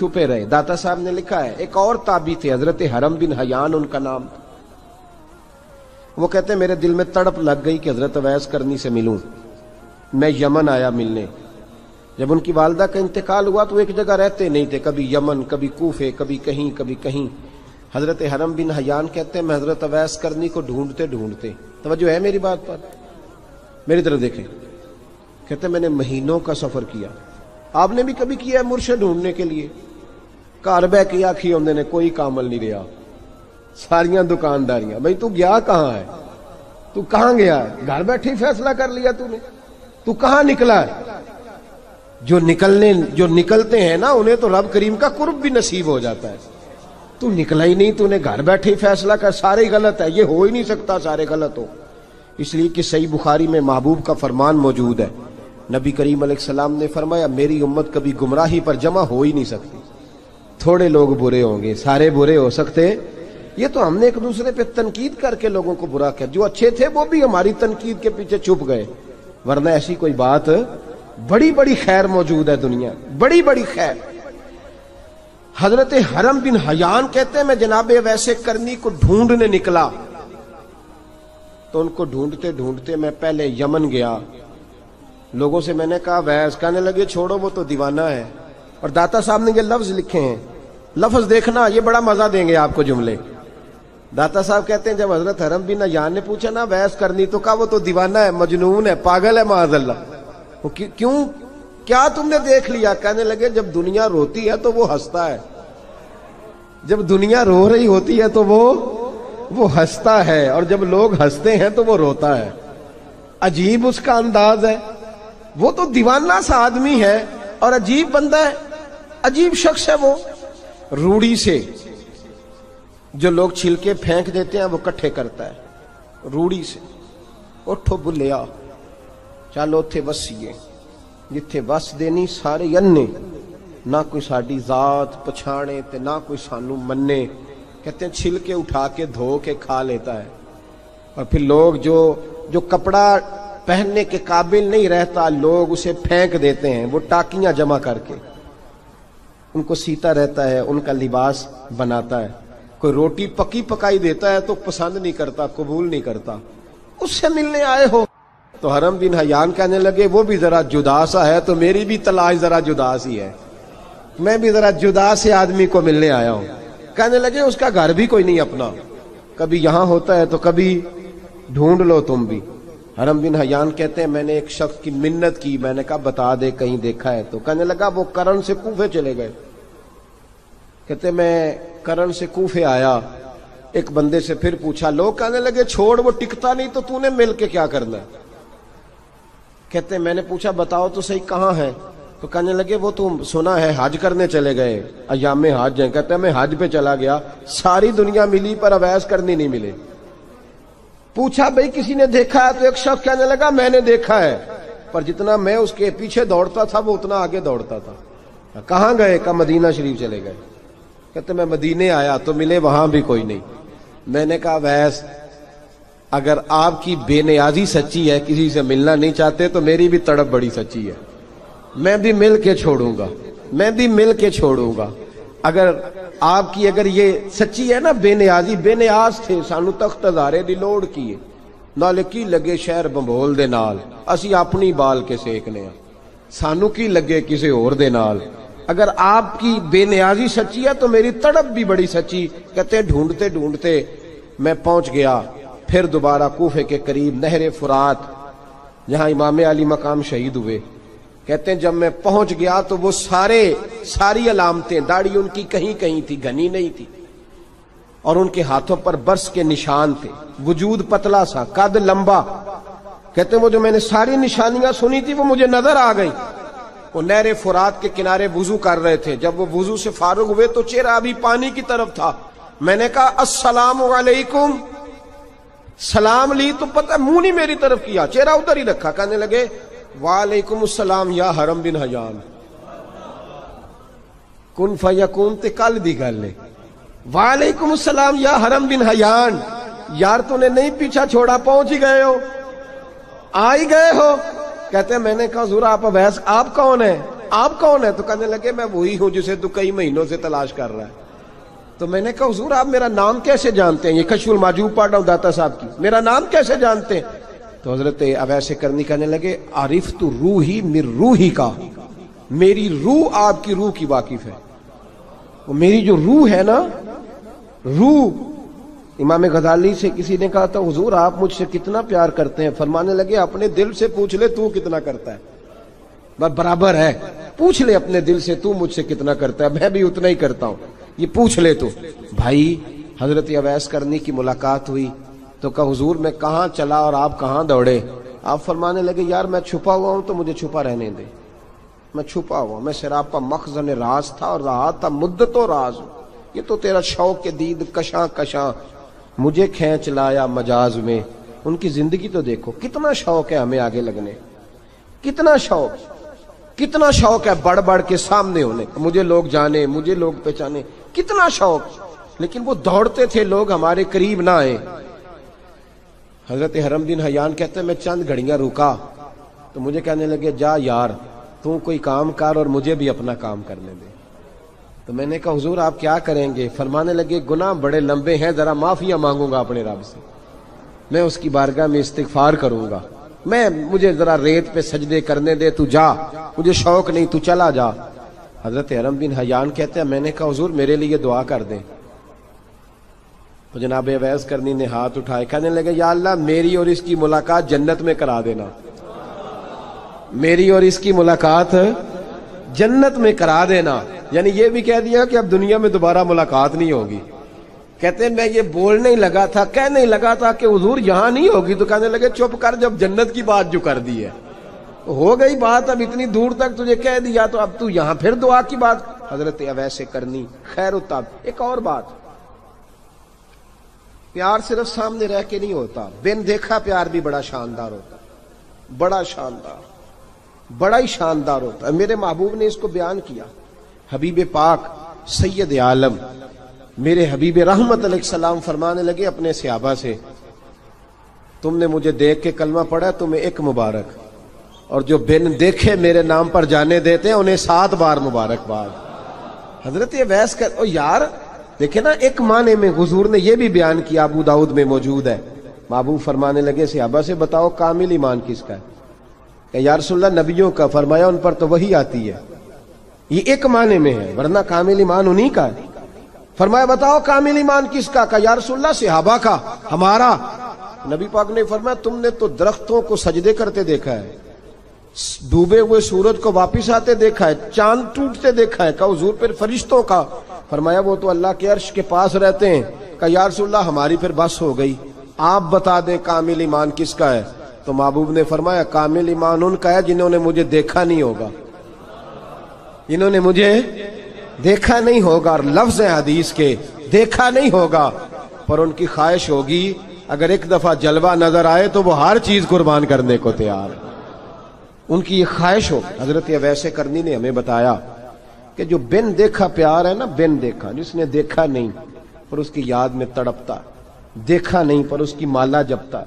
چھپے رہے. داتا صاحب نے لکھا ہے ایک اور تابعی تھے حضرت حرم بن حیان ان کا نام تھا. وہ کہتے ہیں میرے دل میں تڑپ لگ گئی کہ حضرت اویس کرنی سے ملوں. میں یمن آیا ملنے. جب ان کی والدہ کا انتقال ہوا تو ایک جگہ رہتے نہیں تھے, کبھی یمن, کبھی کوفے, کبھی کہیں. حضرت حرم بن حیان کہتے ہیں میں حضرت اویس کرنی کو ڈھونڈتے ڈھونڈتے, توجہ ہے میری بات پر, میری طرف دیکھیں, کہتے ہیں میں نے مہینوں کا سفر کیا. آپ نے بھی کبھی کیا ہے مرشد ڈھونڈنے کے لیے؟ گھر بہ کے آکھی ہوندے نے کوئی کامل نہیں رہا, ساریاں دکانداریاں. بھائی تو گیا کہاں ہے؟ تو کہاں گیا ہے؟ گھر بیٹھے ہی فیصلہ کر لیا تو نے؟ تو کہاں نکلا ہے؟ جو نکلتے ہیں نا انہیں تو رب کریم کا قرب بھی نصیب ہو جاتا ہے. تو نکلا ہی نہیں, تو نے گھر بیٹھے ہی فیصلہ کر سارے غلط ہے. یہ ہو ہی نہیں سکتا سارے غلط ہو, اس لیے کہ صحیح بخاری میں محبوب کا فرمان موجود ہے. نبی کریم علیہ السلام نے فرمایا میری امت کبھی گمراہی پر جمع ہو ہی نہیں سکتی. تھوڑے لوگ برے ہوں گے, سارے برے ہو سکتے. یہ تو ہم نے ایک دوسرے پہ تنقید کر کے لوگوں کو برا کیا. جو اچھے تھے وہ بھی ہماری تنقید کے پیچھے چھپ گئے, ورنہ ایسی کوئی بات, بڑی بڑی خیر موجود ہے دنیا, بڑی بڑی خیر. حضرت حرم بن حیان کہتے ہیں میں جناب ویسے کرنی کو ڈھونڈنے نکلا, تو ان کو ڈھونڈتے ڈھونڈتے میں پہلے یمن گیا. لوگوں سے میں نے کہا ویس, کہنے لگے چھوڑو وہ تو دیوانہ ہے. اور داتا صاحب نے یہ لفظ لکھے ہیں, لفظ دیکھنا یہ بڑا مزہ دیں گے آپ کو جملے. داتا صاحب کہتے ہیں جب حضرت حرم بن حیان نے پوچھا نا ویس کرنی, تو کہا وہ تو دیوانہ ہے, مجنون ہے, پاگل ہے معاذ اللہ. کیوں, کیا تم نے دیکھ لیا؟ کہنے لگے جب دنیا روتی ہے تو وہ ہنستا ہے, جب دنیا رو رہی ہوتی ہے تو وہ ہنستا ہے, اور جب لوگ ہنستے ہیں تو وہ روتا ہے. عجیب اس کا انداز ہے. وہ تو دیوانہ سا آدمی ہے اور عجیب بندہ ہے, عجیب شخص ہے. وہ روڑی سے جو لوگ چھلکے پھینک دیتے ہیں وہ کٹھے کرتا ہے. روڑی سے اٹھو بلیا چلو تھے وسیے, جتھے وس دینی سارے انے, نہ کوئی ساڈی ذات پچھانے تے نہ کوئی سانو منے. کہتے ہیں چھلکے اٹھا کے دھو کے کھا لیتا ہے. اور پھر لوگ جو کپڑا پہننے کے قابل نہیں رہتا لوگ اسے پھینک دیتے ہیں, وہ ٹاکیاں جمع کر کے ان کو سیتا رہتا ہے, ان کا لباس بناتا ہے. کوئی روٹی پکی پکائی دیتا ہے تو پسند نہیں کرتا, قبول نہیں کرتا. اس سے ملنے آئے ہو؟ تو حرم بن حیان کہنے لگے وہ بھی ذرا جدا سا ہے تو میری بھی تلاش ذرا جدا سی ہے, میں بھی ذرا جدا سے آدمی کو ملنے آیا ہوں. کہنے لگے اس کا گھر بھی کوئی نہیں اپنا, کبھی یہاں ہوتا ہے تو کبھی ڈھونڈ لو تم بھی. حرم بن حیان کہتے ہیں میں نے ایک شخص کی منت کی, میں نے کہا بتا دے کہیں دیکھا ہے تو. کہنے لگا وہ کرن سے کوفے چلے گئے. کہتے میں کرن سے کوفے آیا, ایک بندے سے پھر پوچھا, لوگ کہنے لگے چھوڑ وہ ٹکتا نہیں تو نے مل کے کیا کرنا ہے. کہتے میں نے پوچھا بتاؤ تو صحیح کہاں ہے, تو کہنے لگے وہ تو سنا ہے حج کرنے چلے گئے, ایام حج ہیں. کہتے میں حج پہ چلا گیا, ساری دنیا ملی پر اویس کرنی نہیں ملے. پوچھا بھئی کسی نے دیکھا ہے, تو ایک شخص کہنے لگا میں نے دیکھا ہے, پر جتنا میں اس کے پیچھے دوڑتا تھا وہ اتنا آگے دوڑتا تھا. کہاں گئے؟ کہ مدینہ شریف چلے گئے. کہتے میں مدینے آیا تو ملے وہاں بھی کوئی نہیں. میں نے کہا ویس اگر آپ کی بے نیازی سچی ہے, کسی سے ملنا نہیں چاہتے, تو میری بھی تڑپ بڑی سچی ہے, میں بھی مل کے چھوڑوں گا, میں بھی مل کے چھوڑوں گا. اگر آپ کی اگر یہ سچی ہے نا بے نیازی, بے نیاز تھے, سانو تخت ہزارے دی لوڑ کیے, نالے کی لگے شہر بمبول دے نال, اسی اپنی بال کے سیکنے, سانو کی لگے کسی اور دے نال. اگر آپ کی بے نیازی سچی ہے تو میری تڑپ بھی بڑی سچی. کہتے ڈھونڈتے ڈھونڈتے میں پہنچ گیا پھر دوبارہ کوفے کے قریب نہر فرات, جہاں امام علی مقام شہید ہوئے. کہتے ہیں جب میں پہنچ گیا تو وہ ساری علامتیں, داڑھی ان کی کہیں کہیں تھی, گھنی نہیں تھی, اور ان کے ہاتھوں پر برس کے نشان تھے, وجود پتلا سا, قد لمبا. کہتے ہیں وہ جو میں نے ساری نشانیاں سنی تھی وہ مجھے نظر آ گئی. وہ نہر فرات کے کنارے وضو کر رہے تھے. جب وہ وضو سے فارغ ہوئے تو چہرہ ابھی پانی کی طرف تھا. میں نے کہا السلام علیکم, سلام لی تو پتہ منہ نہیں میری طرف کیا, چہرہ ادھر ہی رکھا. کہنے لگے وعلیکم السلام یا حرم بن حیان. کن فیکون تے کل دی گل ہے. وعلیکم السلام یا حرم بن حیان, یار تو نے نہیں پیچھا چھوڑا, پہنچ ہی گئے ہو, آ ہی گئے ہو. کہتے ہیں میں نے کہا حضور آپ اویس, آپ کون ہیں؟ آپ کون ہے؟ تو کہنے لگے میں وہی ہوں جسے تو کئی مہینوں سے تلاش کر رہا ہے۔ تو میں نے کہا حضور آپ میرا نام کیسے جانتے ہیں؟ یہ کشف المحجوب پڑھ رہا ہوں داتا صاحب کی، میرا نام کیسے جانتے ہیں؟ تو حضرت اویس کرنی کہنے لگے عرفت روحی من روحی کا، میری روح آپ کی روح کی واقف ہے۔ وہ میری جو روح ہے نا، روح، امام غزالی سے کسی نے کہا تھا حضور آپ مجھ سے کتنا پیار کرتے ہیں؟ فرمانے لگے اپنے دل سے پوچھ لے تو کتنا کرتا ہے، بس برابر ہے، پوچھ لے اپنے دل سے تو مجھ سے کتنا کرتا ہے، میں بھی اتنا ہی کرتا ہوں، یہ پوچھ لے تو۔ بھائی حضرت اویس کرنی کی ملاقات ہوئی تو کہا حضور میں کہاں چلا اور آپ کہاں دوڑے؟ آپ فرمانے لگے یار میں چھپا ہوا ہوں تو مجھے چھپا رہنے دے، میں چھپا ہوا، میں سراپا مخزن راز تھا اور رہا تھا مدت و راز، یہ تو تیرا شوق کے دید کشاں کشاں مجھے کھینچ لایا مجاز میں۔ ان کی زندگی تو دیکھو، کتنا شوق ہے ہمیں آگے لگنے، کتنا شوق ہے بڑھ بڑھ کے سامنے ہونے، مجھے لوگ جانے، مجھے لوگ پہچانے، کتنا شوق، لیکن وہ دوڑتے تھے لوگ ہمارے قریب نہ آئے۔ حضرت حرم بن حیان کہتے ہیں میں چند گھڑیاں رکا تو مجھے کہنے لگے جا یار تو کوئی کام کر اور مجھے بھی اپنا کام کرنے دے۔ تو میں نے کہا حضور آپ کیا کریں گے؟ فرمانے لگے گناہ بڑے لمبے ہیں، ذرا معافیاں مانگوں گا اپنے رب سے، میں اس کی بارگاہ میں استغفار کروں گا، مجھے ذرا ریت پہ سجدے کرنے دے، تو جا، مجھے شوق نہیں، تو چلا جا۔ حضرت حرم بن حیان کہتے ہیں میں نے کہا حضور میرے لیے دعا کر دیں۔ تو جناب اویس کرنی نے ہاتھ اٹھائے، کہنے لگے یا اللہ میری اور اس کی ملاقات جنت میں کرا دینا، میری اور اس کی ملاقات جنت میں کرا دینا، یعنی یہ بھی کہہ دیا کہ اب دنیا میں دوبارہ ملاقات نہیں ہوگی۔ کہتے ہیں میں یہ بولنے ہی لگا تھا، کہنے ہی لگا تھا کہ حضور یہاں نہیں ہوگی، تو کہنے لگے چپ کر، جب جنت کی بات جو کر دی ہے ہو گئی بات، اب اتنی دور تک تجھے کہہ دیا تو اب تو یہاں پھر دعا کی بات۔ حضرت اویس کرنی خیر التاب۔ ایک اور بات، پیار صرف سامنے رہ کے نہیں ہوتا، بن دیکھا پیار بھی بڑا شاندار ہوتا، بڑا شاندار، بڑا ہی شاندار ہوتا ہے۔ میرے محبوب نے اس کو بیان کیا، حبیب پاک سید عالم میرے حبیب رحمت علیہ السلام فرمانے لگے اپنے صحابہ سے تم نے مجھے دیکھ کے کلمہ پڑھا تمہیں ایک مبارک، اور جو بن دیکھے میرے نام پر جانے دیتے ہیں انہیں 7 بار مبارکباد۔ حضرت اویس کا یار دیکھیں نا، ایک معنی میں حضور نے یہ بھی بیان کیا، ابو داؤد میں موجود ہے۔ محبوب فرمانے لگے صحابہ سے بتاؤ کامل ایمان کس کا ہے؟ کہ یا رسول اللہ نبیوں کا۔ فرمایا ان پر تو وہی آتی ہے، یہ ایک معنی میں ہے، ورنہ کامل ایمان انہی کا ہے۔ فرمایا بتاؤ کامل ایمان کس کا؟ کہ یا رسول اللہ صحابہ کا، ہمارا۔ نبی پاک نے فرمایا تم نے تو درختوں کو سجدے کرتے دیکھا ہے، ڈوبے ہوئے سورج کو واپس آتے دیکھا ہے، چاند ٹوٹتے دیکھا ہے۔ کہ حضور پھر فرشتوں کا؟ فرمایا وہ تو اللہ کے عرش کے پاس رہتے ہیں۔ کہ یا رسول اللہ ہماری پھر بس ہو گئی، آپ بتا دیں کامل ایمان کس کا ہے؟ تو محبوب نے فرمایا کامل ایمان ان کا ہے جنہوں نے مجھے دیکھا نہیں ہوگا، جنہوں نے مجھے دیکھا نہیں ہوگا، اور لفظ حدیث کے دیکھا نہیں ہوگا، پر ان کی خواہش ہوگی اگر ایک دفعہ جلوہ نظر آئے تو وہ ہر چیز قربان کرنے کو تیار، ان کی یہ خواہش ہو۔ حضرت اویس کرنی نے ہمیں بتایا کہ جو بن دیکھا پیار ہے نا، بن دیکھا، جس نے دیکھا نہیں پر اس کی یاد میں تڑپتا، دیکھا نہیں پر اس کی مالا جپتا۔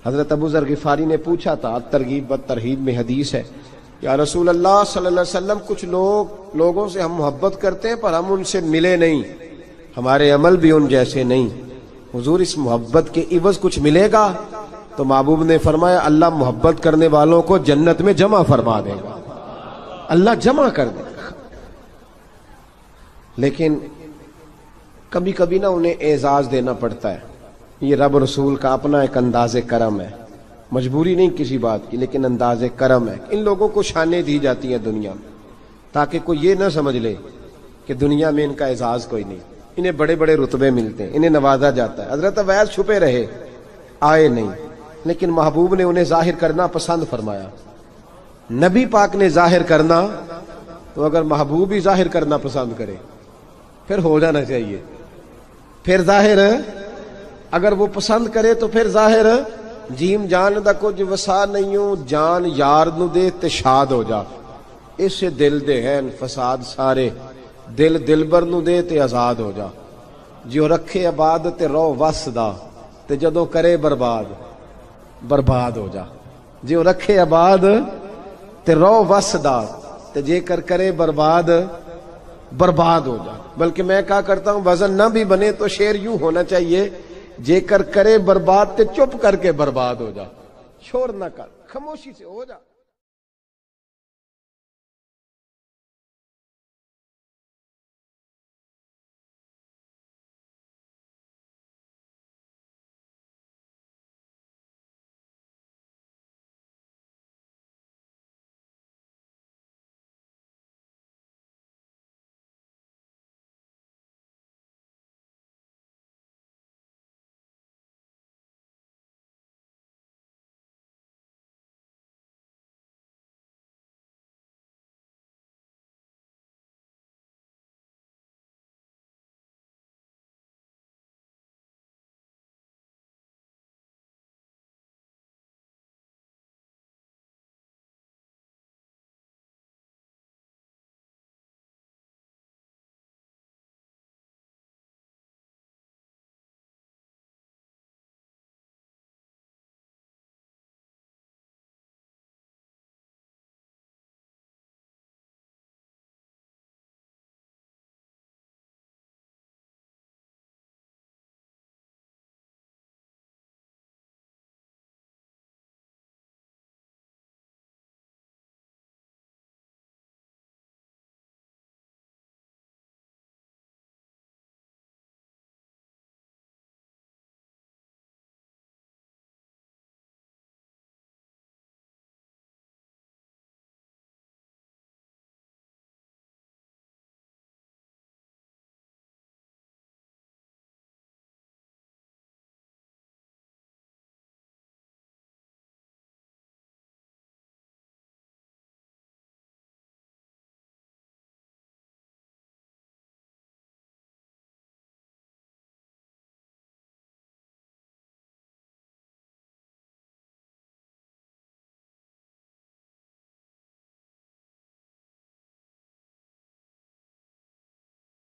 حضرت ابو ذر غفاری نے پوچھا تھا، ترغیب و ترہیب میں حدیث ہے، یا رسول اللہ صلی اللہ علیہ وسلم کچھ لوگوں سے ہم محبت کرتے ہیں پر ہم ان سے ملے نہیں، ہمارے عمل بھی ان جیسے نہیں، حضور اس محبت کے عوض کچھ ملے گا؟ تو محبوب نے فرمایا اللہ محبت کرنے والوں کو جنت میں جمع فرما دے گا، اللہ جمع کر دے گا، لیکن کبھی کبھی نہ انہیں اعزاز دینا پڑتا ہے، یہ رب رسول کا اپنا ایک انداز کرم ہے، مجبوری نہیں کسی بات کی، لیکن انداز کرم ہے۔ ان لوگوں کو شانیں دی جاتی ہیں دنیا میں تاکہ کوئی یہ نہ سمجھ لے کہ دنیا میں ان کا اعزاز کوئی نہیں، انہیں بڑے بڑے رتبے ملتے ہیں، انہیں نوازا جاتا ہے۔ حضرت اویس چھپے رہے، آئے نہیں، لیکن محبوب نے انہیں ظاہر کرنا پسند فرمایا۔ نبی پاک نے ظاہر کرنا، تو اگر محبوب ہی ظاہر کرنا پسند کرے پھر ہو جانا چاہیے، پھر ظاہر اگر وہ پسند کرے تو پھر ظاہر جیم جان دا کچھ وسا نہیں ہوں، جان یار نو دے تے شاد ہو جا، اس دل دے ہیں فساد سارے، دل دلبر نو دے تے آزاد ہو جا، جو رکھے آباد تے رو وس دا تے جدوں کرے برباد برباد ہو جا، جو رکھے آباد تے رو وس دا تو جے کر کرے برباد برباد ہو جا. بلکہ میں کہا کرتا ہوں وزن نہ بھی بنے تو شعر یوں ہونا چاہیے جے کر کرے برباد تے چپ کر کے برباد ہو جا. شور نہ کر, خاموشی سے ہو جا.